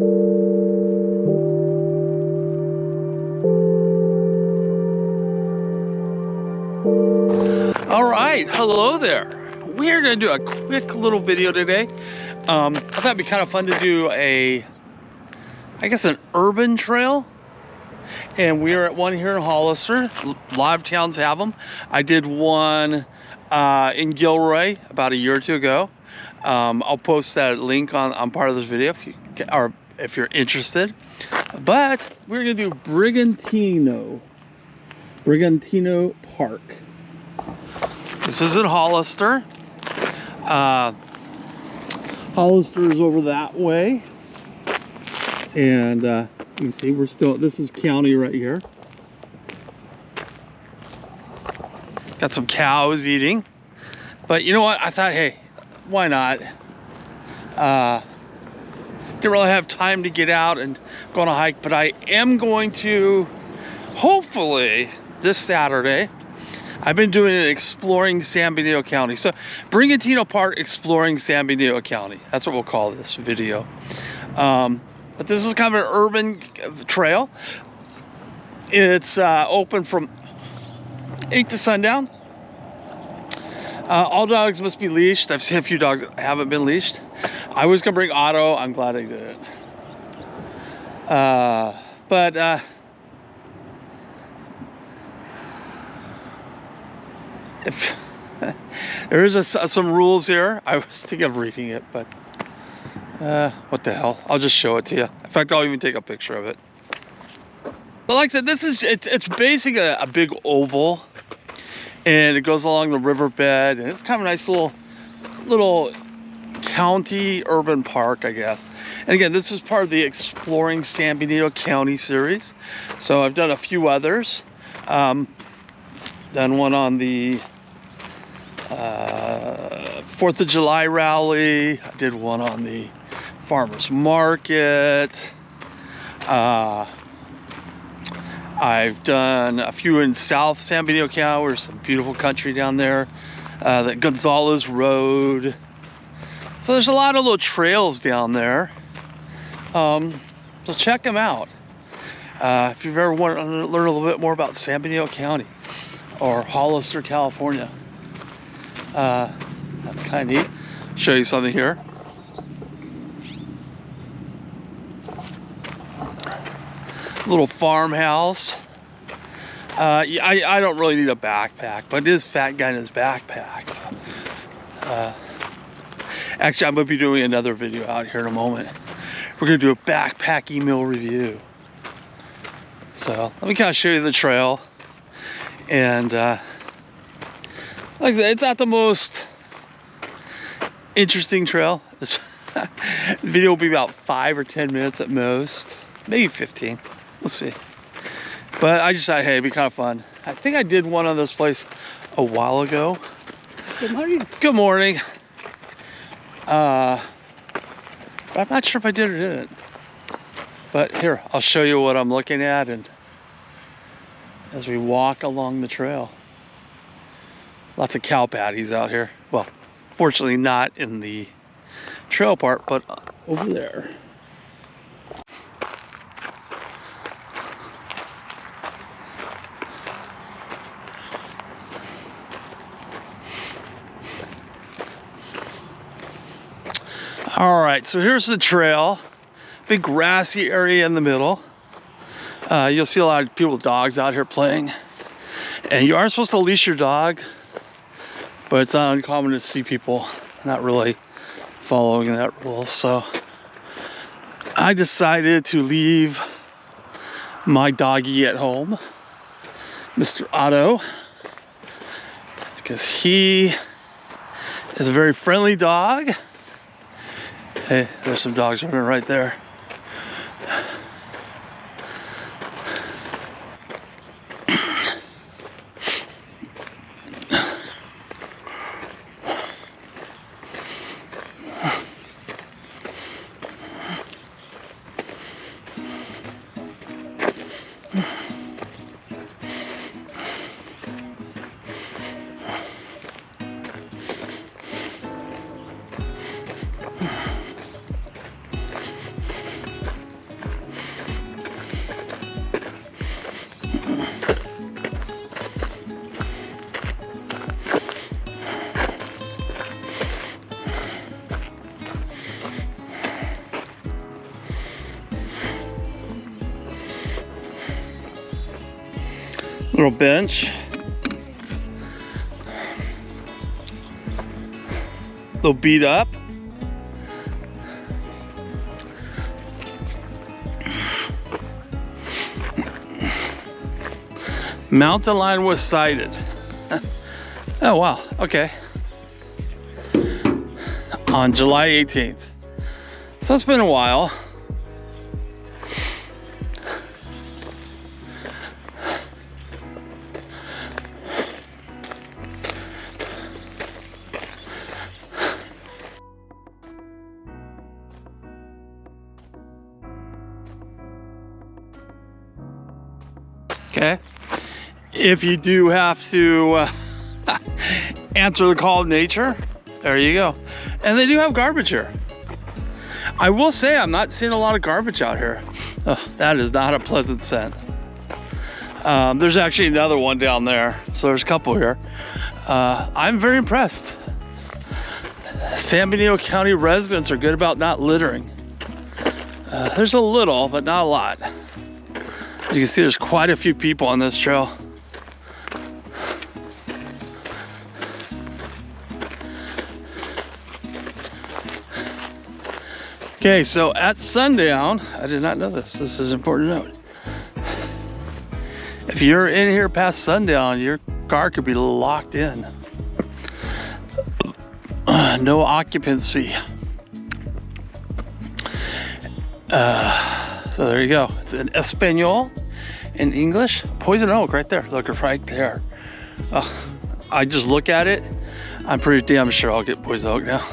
All right, hello there. We are going to do a quick little video today. I thought it'd be kind of fun to do I guess an urban trail. And we are at one here in Hollister. A lot of towns have them. I did one in Gilroy about a year or two ago. I'll post that link on part of this video if you're interested. But we're going to do Brigantino Park. This is in Hollister. Hollister is over that way. And you can see this is county right here. Got some cows eating. But you know what? I thought, hey, why not? Didn't really have time to get out and go on a hike, but I am going to, hopefully, this Saturday. I've been doing an exploring San Benito County. So Brigantino Park exploring San Benito County. That's what we'll call this video. But this is kind of an urban trail. It's open from 8 to sundown. All dogs must be leashed. I've seen a few dogs that haven't been leashed. I was gonna bring Otto. I'm glad I did it. If there is some rules here. I was thinking of reading it, but what the hell? I'll just show it to you. In fact, I'll even take a picture of it. But like I said, it's basically a big oval, and it goes along the riverbed, and it's kind of a nice little county urban park, I guess. And again, this is part of the Exploring San Benito County series. So I've done a few others. Done one on the 4th of July rally. I did one on the farmers market. I've done a few in South San Benito County. There's some beautiful country down there. The Gonzales Road. So there's a lot of little trails down there. So check them out. If you've ever wanted to learn a little bit more about San Benito County or Hollister, California. That's kind of neat. Show you something here. Little farmhouse. I don't really need a backpack, but it is fat guy in his backpack. So, actually, I'm gonna be doing another video out here in a moment. We're gonna do a backpack email review. So let me kind of show you the trail. And like I said, it's not the most interesting trail. This video will be about 5 or 10 minutes at most, maybe 15. We'll see. But I just thought, hey, it'd be kind of fun. I think I did one on this place a while ago. Good morning. Good morning. But I'm not sure if I did or didn't. But here, I'll show you what I'm looking at, and as we walk along the trail. Lots of cow patties out here. Well, fortunately not in the trail part, but over there. All right, so here's the trail. Big grassy area in the middle. You'll see a lot of people with dogs out here playing. And you aren't supposed to leash your dog, but it's not uncommon to see people not really following that rule. So I decided to leave my doggy at home, Mr. Otto, because he is a very friendly dog. Hey, there's some dogs running right there. Little bench. Little beat up. Mountain lion was sighted. Oh wow, okay. On July 18th. So it's been a while. Okay. If you do have to answer the call of nature, there you go. And they do have garbage here. I will say I'm not seeing a lot of garbage out here. Oh, that is not a pleasant scent. There's actually another one down there. So there's a couple here. I'm very impressed. San Benito County residents are good about not littering. There's a little, but not a lot. As you can see, there's quite a few people on this trail. Okay, so at sundown, I did not know this. This is important to note. If you're in here past sundown, your car could be locked in. No occupancy. So there you go. It's in Espanol, in English. Poison oak right there. Look, right there. I just look at it. I'm pretty damn sure I'll get poison oak now.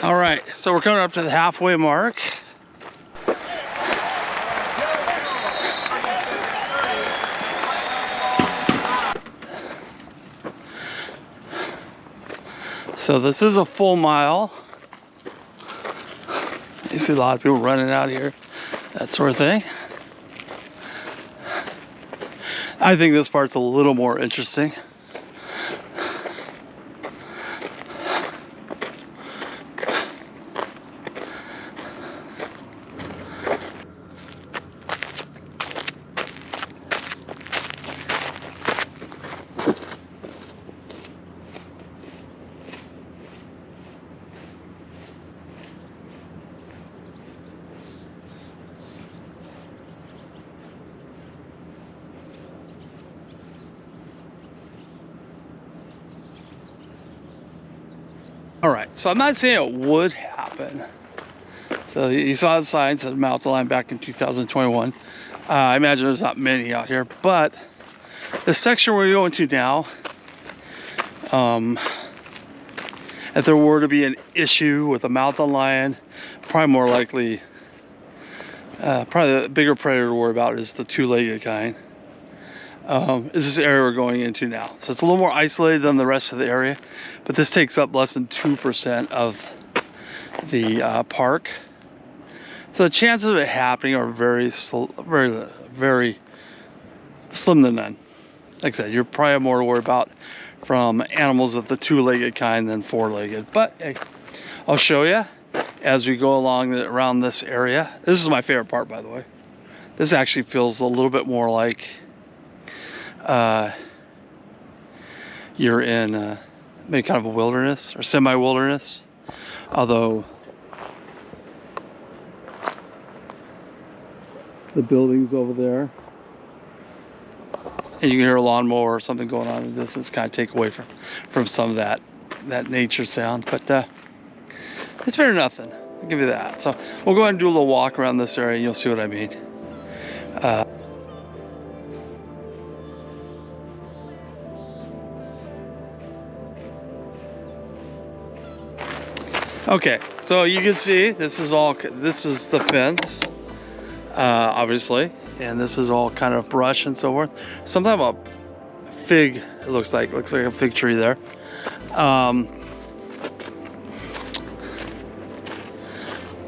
All right, so we're coming up to the halfway mark. So this is a full mile. You see a lot of people running out here, that sort of thing. I think this part's a little more interesting. All right, so I'm not saying it would happen. So you saw the sign said mountain lion back in 2021. I imagine there's not many out here, but the section we're going to now, if there were to be an issue with a mountain lion, probably more likely, probably the bigger predator to worry about is the two-legged kind. Is this area we're going into now. So it's a little more isolated than the rest of the area, but this takes up less than 2% of the park. So the chances of it happening are very slim to none. Like I said, you're probably more to worry about from animals of the two-legged kind than four-legged. But hey, I'll show you as we go along around this area. This is my favorite part, by the way. This actually feels a little bit more like you're in maybe kind of a wilderness or semi-wilderness, although the buildings over there and you can hear a lawnmower or something going on in the distance, kind of take away from some of that nature sound. But it's better than nothing. I'll give you that. So we'll go ahead and do a little walk around this area, and you'll see what I mean. Okay, so you can see this is the fence, obviously, and this is all kind of brush and so forth. Something about fig, it looks like a fig tree there.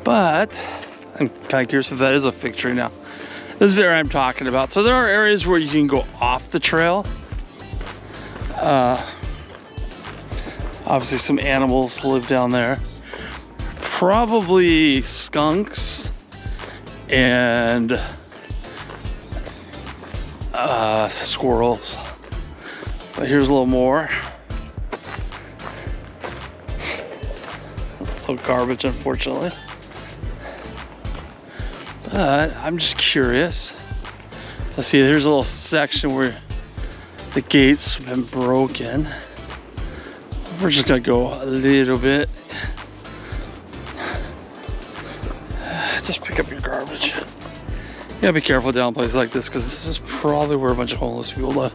But I'm kind of curious if that is a fig tree now. This is the area I'm talking about. So there are areas where you can go off the trail. Obviously some animals live down there. Probably skunks and squirrels. But here's a little more. A little garbage, unfortunately. But I'm just curious. So see, there's a little section where the gates have been broken. We're just gonna go a little bit. Just pick up your garbage. You gotta be careful down places like this, because this is probably where a bunch of homeless people live.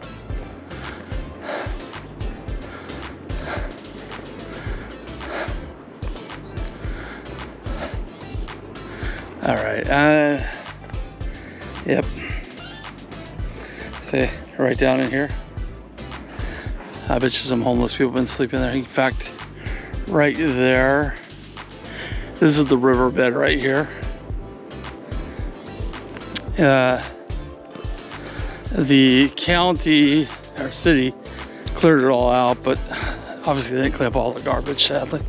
All right, yep. See, right down in here. I bet you some homeless people have been sleeping there. In fact, right there, this is the riverbed right here. The county or city cleared it all out, but obviously they didn't clean up all the garbage, sadly.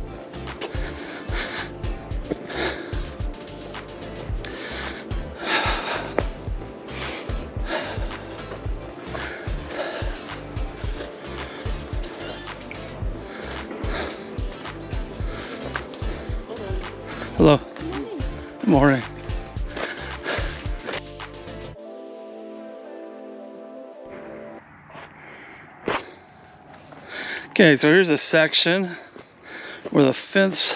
Hello. Good morning. Okay, so here's a section where the fence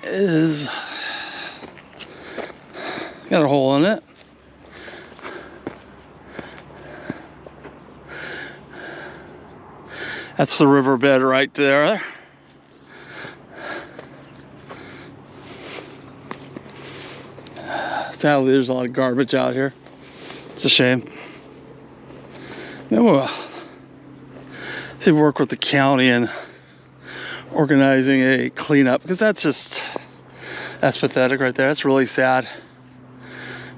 is got a hole in it. That's the riverbed right there. Sadly, there's a lot of garbage out here. It's a shame. We'll see, work with the county and organizing a cleanup, because that's pathetic right there. That's really sad.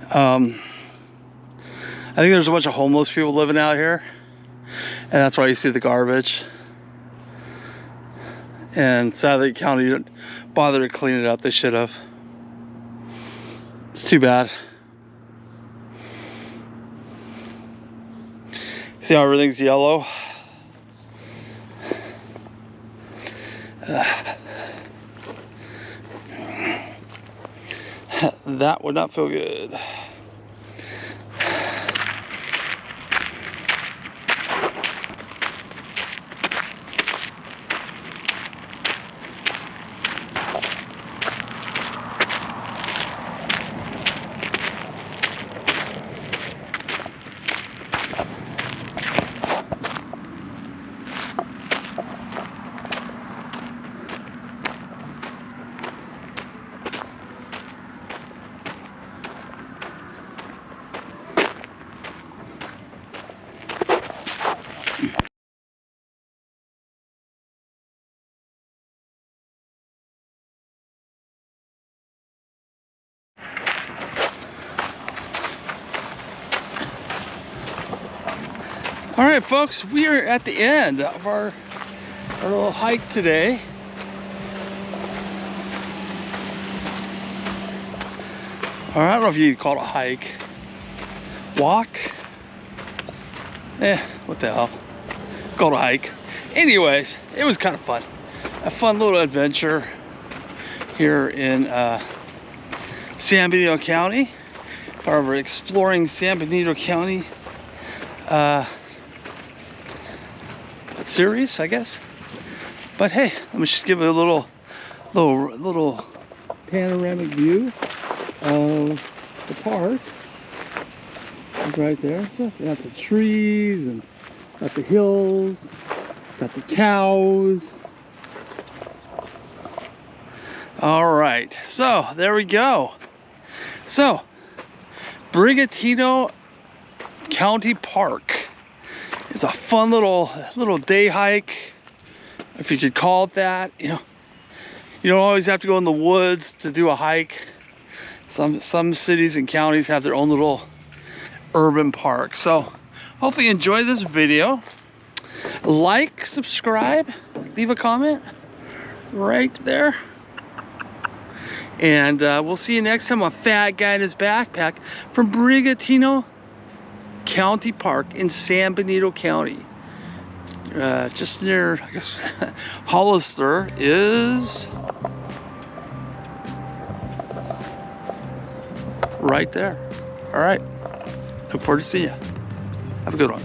I think there's a bunch of homeless people living out here, and that's why you see the garbage. And sadly, the county didn't bother to clean it up. They should have. It's too bad. See how everything's yellow? That would not feel good. All right, folks, we are at the end of our little hike today. Or I don't know if you call it a hike. Walk? What the hell? Called a hike. Anyways, it was kind of fun. A fun little adventure here in San Benito County. However, exploring San Benito County series, I guess. But hey, let me just give it a little panoramic view of the park. It's right there. So that's the trees and got the hills, got the cows. All right, so there we go. So Brigantino County Park is a fun little day hike, if you could call it that. You know, you don't always have to go in the woods to do a hike. Some cities and counties have their own little urban park. So hopefully you enjoy this video. Like, subscribe, leave a comment right there. And we'll see you next time. A fat guy in his backpack from Brigantino County Park in San Benito County. Just near, I guess, Hollister is right there. All right. Look forward to seeing you. Have a good one.